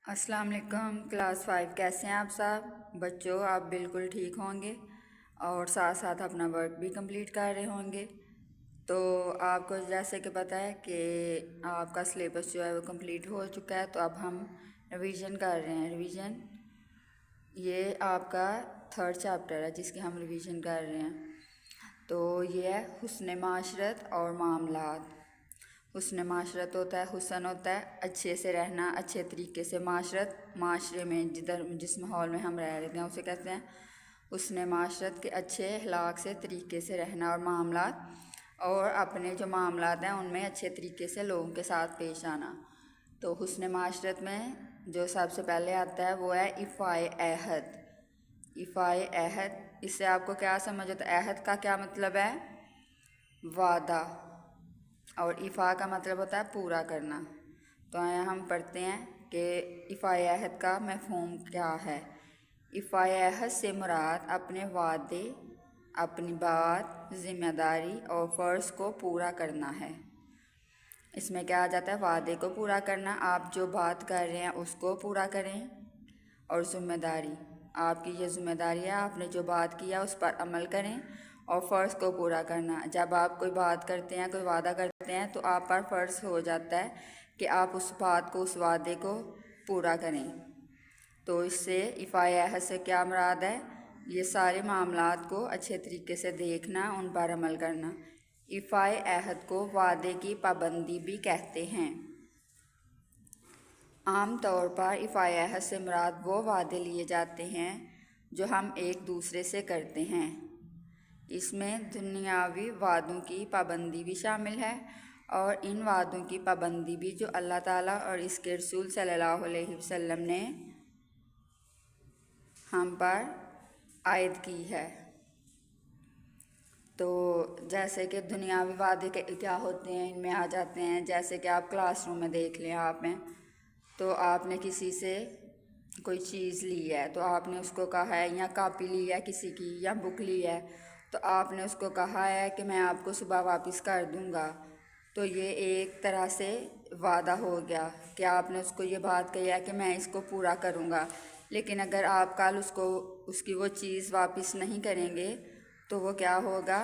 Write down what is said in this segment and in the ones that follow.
अस्सलाम वालेकुम क्लास 5 कैसे हैं आप सब बच्चों। आप बिल्कुल ठीक होंगे और साथ साथ अपना वर्क भी कंप्लीट कर रहे होंगे। तो आपको जैसे कि पता है कि आपका सिलेबस जो है वो कंप्लीट हो चुका है। तो अब हम रिवीजन कर रहे हैं। रिवीजन ये आपका 3rd चैप्टर है जिसकी हम रिवीजन कर रहे हैं। तो ये है हुस्न माशरत और मामलात। हुस्न माशरत होता है, हुसन होता है अच्छे से रहना, अच्छे तरीके से। माशरत माशरे में जिस माहौल में हम रह रहे हैं उसे कहते हैं हुस्न माशरत के अच्छे अखलाक से तरीके से रहना। और मामलात और अपने जो मामलात हैं उनमें अच्छे तरीके से लोगों के साथ पेश आना। तो हुस्न माशरत में जो सबसे पहले आता है वो है इफ़ाए अहद। इफ़ाए अहद, इससे आपको क्या समझ आता है? अहद का क्या मतलब है? वादा। और इफ़ा का मतलब होता है पूरा करना। तो आया हम पढ़ते हैं कि इफ़ाए अहद का मफ़हूम क्या है। इफ़ाए अहद से मुराद अपने वादे, अपनी बात, ज़िम्मेदारी और फ़र्ज़ को पूरा करना है। इसमें क्या आ जाता है? वादे को पूरा करना, आप जो बात कर रहे हैं उसको पूरा करें। और ज़िम्मेदारी, आपकी ये ज़िम्मेदारी है, आपने जो बात किया उस पर अमल करें। और फ़र्ज़ को पूरा करना, जब आप कोई बात करते हैं, कोई वादा करते हैं तो आप पर फ़र्ज़ हो जाता है कि आप उस बात को, उस वादे को पूरा करें। तो इससे इफ़ाए अहद से क्या मुराद है? ये सारे मामलात को अच्छे तरीके से देखना, उन पर अमल करना। इफ़ाए अहद को वादे की पाबंदी भी कहते हैं। आम तौर पर इफ़ाए अहद से मुराद वो वादे लिए जाते हैं जो हम एक दूसरे से करते हैं। इसमें दुनियावी वादों की पाबंदी भी शामिल है और इन वादों की पाबंदी भी जो अल्लाह ताला और इसके रसूल सल्लल्लाहु अलैहि वसल्लम ने हम पर आयद की है। तो जैसे कि दुनियावी वादे के क्या होते हैं, इनमें आ जाते हैं जैसे कि आप क्लासरूम में देख लें, आप में तो आपने किसी से कोई चीज़ ली है तो आपने उसको कहा है, या कॉपी ली है किसी की, या बुक ली है तो आपने उसको कहा है कि मैं आपको सुबह वापस कर दूंगा। तो ये एक तरह से वादा हो गया कि आपने उसको ये बात कही है कि मैं इसको पूरा करूंगा। लेकिन अगर आप कल उसकी वो चीज़ वापस नहीं करेंगे तो वो क्या होगा?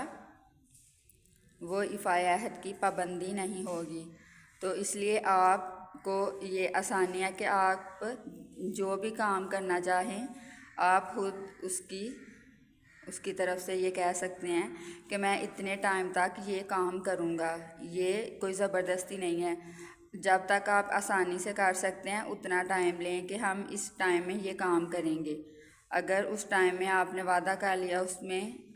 वो इफ़ाए अहद की पाबंदी नहीं होगी। तो इसलिए आपको ये आसानी है कि आप जो भी काम करना चाहें आप खुद उसकी तरफ से ये कह सकते हैं कि मैं इतने टाइम तक ये काम करूँगा। ये कोई ज़बरदस्ती नहीं है। जब तक आप आसानी से कर सकते हैं उतना टाइम लें कि हम इस टाइम में ये काम करेंगे। अगर उस टाइम में आपने वादा कर लिया, उसमें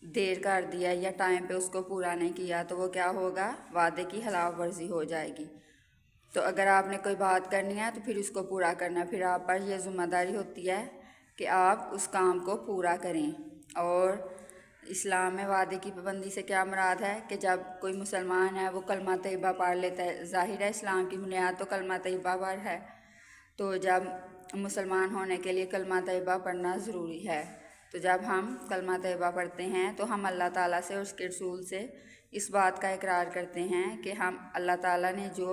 देर कर दिया या टाइम पे उसको पूरा नहीं किया तो वो क्या होगा? वादे की खिलाफ वर्जी हो जाएगी। तो अगर आपने कोई बात करनी है तो फिर उसको पूरा करना, फिर आप पर यह ज़िम्मेदारी होती है कि आप उस काम को पूरा करें। और इस्लाम में वादे की पाबंदी से क्या मुराद है कि जब कोई मुसलमान है वो कलमा तैयबा पढ़ लेता है, ज़ाहिर है इस्लाम की बुनियाद तो कलमा तैयबा पर है। तो जब मुसलमान होने के लिए कलमा तैयबा पढ़ना ज़रूरी है। तो जब हम कलमा तैयबा पढ़ते हैं तो हम अल्लाह ताला से और उसके रसूल से इस बात का इकरार करते हैं कि हम अल्लाह ताला ने जो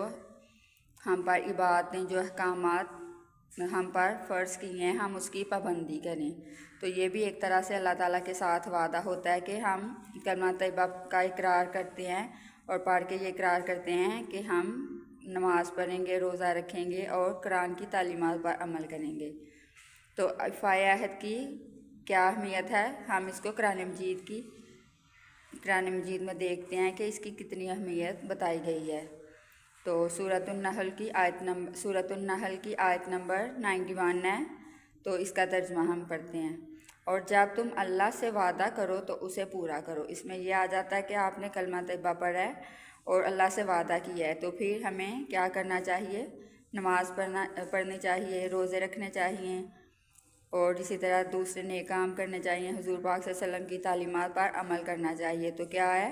हम पर इबादतें, जो अहकामात हम पर फ़र्ज़ किए हैं, हम उसकी पाबंदी करें। तो ये भी एक तरह से अल्लाह ताला के साथ वादा होता है कि हम कलमा तैयबा का इकरार करते हैं और पढ़ के ये इकरार करते हैं कि हम नमाज़ पढ़ेंगे, रोज़ा रखेंगे और कुरान की तालीमात पर अमल करेंगे। तो इफ़ाए अहद की क्या अहमियत है, हम इसको कुरान मजीद में देखते हैं कि इसकी कितनी अहमियत बताई गई है। तो सूरतुन नहल की आयत नंबर 91 है। तो इसका तर्जुमा हम पढ़ते हैं। और जब तुम अल्लाह से वादा करो तो उसे पूरा करो। इसमें यह आ जाता है कि आपने कलमा तैयबा पढ़ा है और अल्लाह से वादा किया है तो फिर हमें क्या करना चाहिए? नमाज़ पढ़नी चाहिए, रोज़े रखने चाहिए और इसी तरह दूसरे नेक काम करने चाहिए, हुज़ूर पाक सल्लल्लाहु अलैहि वसल्लम की तालीमात पर अमल करना चाहिए। तो क्या है?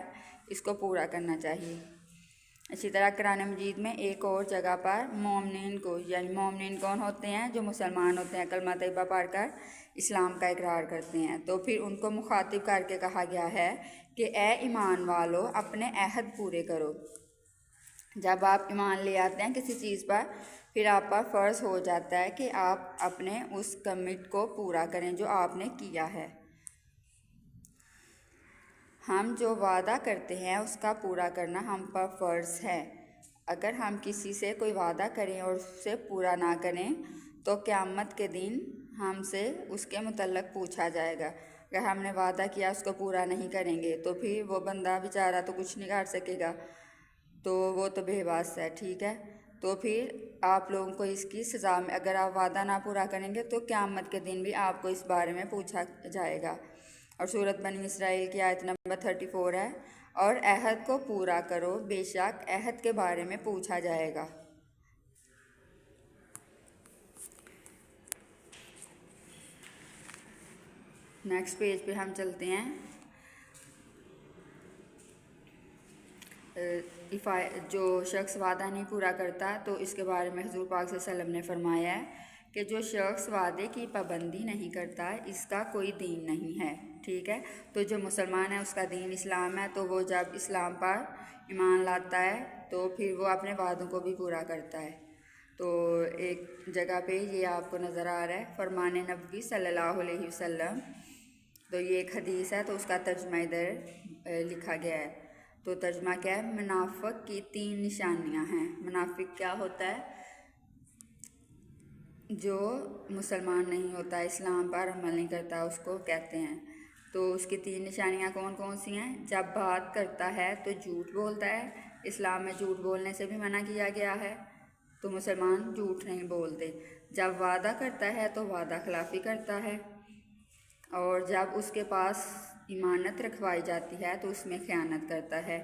इसको पूरा करना चाहिए। इसी तरह कुरान मजीद में एक और जगह पर मोमिनीन को, यानी मोमिनीन कौन होते हैं? जो मुसलमान होते हैं, कलमा तैयबा पढ़कर इस्लाम का इकरार करते हैं। तो फिर उनको मुखातिब करके कहा गया है कि ए ईमान वालो अपने अहद पूरे करो। जब आप ईमान ले आते हैं किसी चीज़ पर پھر آپ پر فرض ہو جاتا ہے کہ آپ اپنے اس کمٹ کو پورا کریں جو آپ نے کیا ہے۔ ہم جو وعدہ کرتے ہیں اس کا پورا کرنا ہم پر فرض ہے۔ اگر ہم کسی سے کوئی وعدہ کریں اور اسے پورا نہ کریں تو قیامت کے دن ہم سے اس کے متعلق پوچھا جائے گا۔ اگر ہم نے وعدہ کیا اس کو پورا نہیں کریں گے تو پھر وہ بندہ بیچارہ تو کچھ نہیں کر سکے گا، تو وہ تو بے بس ہے، ٹھیک ہے۔ تو پھر آپ لوگوں کو اس کی سزا میں، اگر آپ وعدہ نہ پورا کریں گے تو قیامت کے دن بھی آپ کو اس بارے میں پوچھا جائے گا۔ اور سورۃ بنی اسرائیل کی آیت نمبر 34 ہے، اور عہد کو پورا کرو، بے شک عہد کے بارے میں پوچھا جائے گا۔ نیکسٹ پیج پہ ہم چلتے ہیں۔ جو شخص وعدہ نہیں پورا کرتا تو اس کے بارے میں حضور پاک صلی اللہ علیہ وسلم نے فرمایا ہے کہ جو شخص وعدے کی پابندی نہیں کرتا اس کا کوئی دین نہیں ہے، ٹھیک ہے۔ تو جو مسلمان ہے اس کا دین اسلام ہے، تو وہ جب اسلام پر ایمان لاتا ہے تو پھر وہ اپنے وعدوں کو بھی پورا کرتا ہے۔ تو ایک جگہ پہ یہ آپ کو نظر آ رہا ہے فرمان نبوی صلی اللہ علیہ وسلم، تو یہ ایک حدیث ہے، تو اس کا ترجمہ ادھر لکھا گیا ہے۔ تو ترجمہ کیا ہے؟ منافق کی 3 نشانیاں ہیں۔ منافق کیا ہوتا ہے؟ جو مسلمان نہیں ہوتا، اسلام پر عمل نہیں کرتا، اس کو کہتے ہیں۔ تو اس کی 3 نشانیاں کون کون سی ہیں؟ جب بات کرتا ہے تو جھوٹ بولتا ہے، اسلام میں جھوٹ بولنے سے بھی منع کیا گیا ہے، تو مسلمان جھوٹ نہیں بولتے۔ جب وعدہ کرتا ہے تو وعدہ خلافی کرتا ہے، اور جب اس کے پاس امانت رکھوائی جاتی ہے تو اس میں خیانت کرتا ہے۔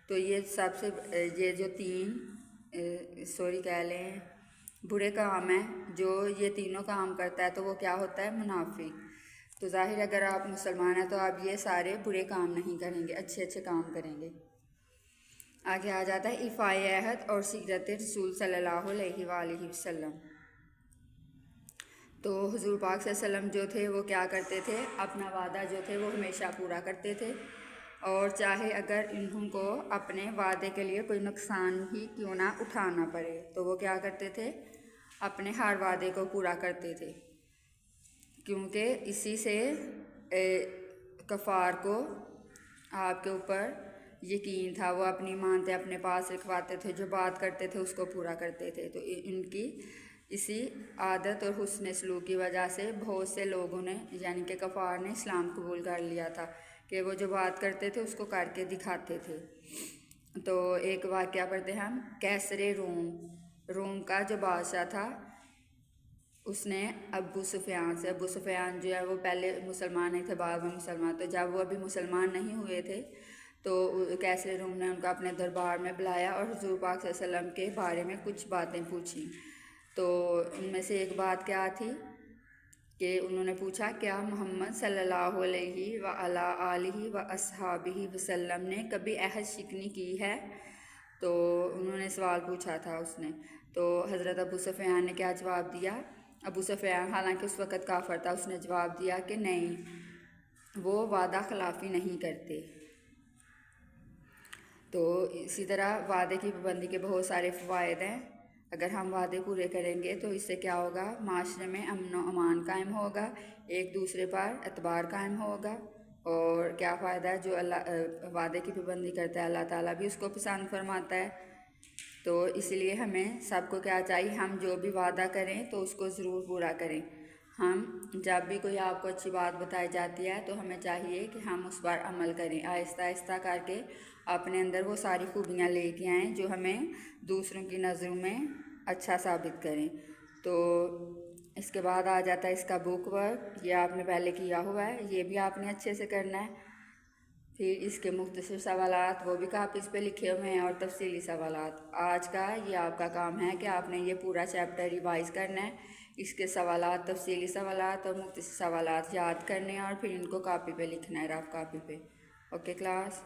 تو یہ سب سے یہ جو 3 کہہ لیں برے کام ہیں، جو یہ تینوں کام کرتا ہے تو وہ کیا ہوتا ہے؟ منافق۔ تو ظاہر اگر آپ مسلمان ہیں تو آپ یہ سارے برے کام نہیں کریں گے، اچھے اچھے کام کریں گے۔ آگے آ جاتا ہے ایفائے عہد اور سیرت رسول صلی اللہ علیہ وآلہ وسلم۔ تو حضور پاک صلی اللہ علیہ وسلم جو تھے وہ کیا کرتے تھے؟ اپنا وعدہ جو تھے وہ ہمیشہ پورا کرتے تھے، اور چاہے اگر انہوں کو اپنے وعدے کے لیے کوئی نقصان ہی کیوں نہ اٹھانا پڑے تو وہ کیا کرتے تھے؟ اپنے ہر وعدے کو پورا کرتے تھے، کیونکہ اسی سے کفار کو آپ کے اوپر یقین تھا، وہ اپنی مانتے اپنے پاس رکھواتے تھے، جو بات کرتے تھے اس کو پورا کرتے تھے۔ تو ان کی اسی عادت اور حسن سلوک کی وجہ سے بہت سے لوگوں نے، یعنی کہ کفار نے، اسلام قبول کر لیا تھا کہ وہ جو بات کرتے تھے اس کو کر کے دکھاتے تھے۔ تو ایک واقعہ پڑھتے ہیں ہم، کیسر روم کا جو بادشاہ تھا، اس نے ابو سفیان جو ہے وہ پہلے مسلمان نہیں تھے، بعد میں مسلمان، تو جب وہ ابھی مسلمان نہیں ہوئے تھے تو کیسر روم نے ان کو اپنے دربار میں بلایا اور حضور پاک صلی اللہ علیہ وسلم کے بارے میں کچھ باتیں پوچھیں۔ تو ان میں سے ایک بات کیا تھی کہ انہوں نے پوچھا، کیا محمد صلی اللہ علیہ وعلیٰ آلہ واصحابہ وسلم نے کبھی عہد شکنی کی ہے؟ تو انہوں نے سوال پوچھا تھا اس نے، تو حضرت ابو سفیان نے کیا جواب دیا؟ ابو سفیان حالانکہ اس وقت کافر تھا، اس نے جواب دیا کہ نہیں، وہ وعدہ خلافی نہیں کرتے۔ تو اسی طرح وعدے کی پابندی کے بہت سارے فوائد ہیں۔ اگر ہم وعدے پورے کریں گے تو اس سے کیا ہوگا؟ معاشرے میں امن و امان قائم ہوگا، ایک دوسرے پر اعتبار قائم ہوگا، اور کیا فائدہ ہے؟ جو وعدے کی پابندی کرتا ہے اللہ تعالیٰ بھی اس کو پسند فرماتا ہے۔ تو اس لیے ہمیں سب کو کیا چاہیے؟ ہم جو بھی وعدہ کریں تو اس کو ضرور پورا کریں۔ ہم جب بھی کوئی آپ کو اچھی بات بتائی جاتی ہے تو ہمیں چاہیے کہ ہم اس پر عمل کریں، آہستہ آہستہ کر کے اپنے اندر وہ ساری خوبیاں لے کے آئیں جو ہمیں دوسروں کی نظروں میں اچھا ثابت کریں۔ تو اس کے بعد آ جاتا ہے اس کا بک ورک، یہ آپ نے پہلے کیا ہوا ہے، یہ بھی آپ نے اچھے سے کرنا ہے۔ پھر اس کے مختصر سوالات وہ بھی کاپیز پہ لکھے ہوئے ہیں، اور تفصیلی سوالات۔ آج کا یہ آپ کا کام ہے کہ آپ نے یہ پورا چیپٹر ریوائز کرنا ہے، اس کے سوالات، تفصیلی سوالات اور مختصر سوالات یاد کرنے ہیں، اور پھر ان کو کاپی پہ لکھنا ہے، رف کاپی پہ۔ Okay class.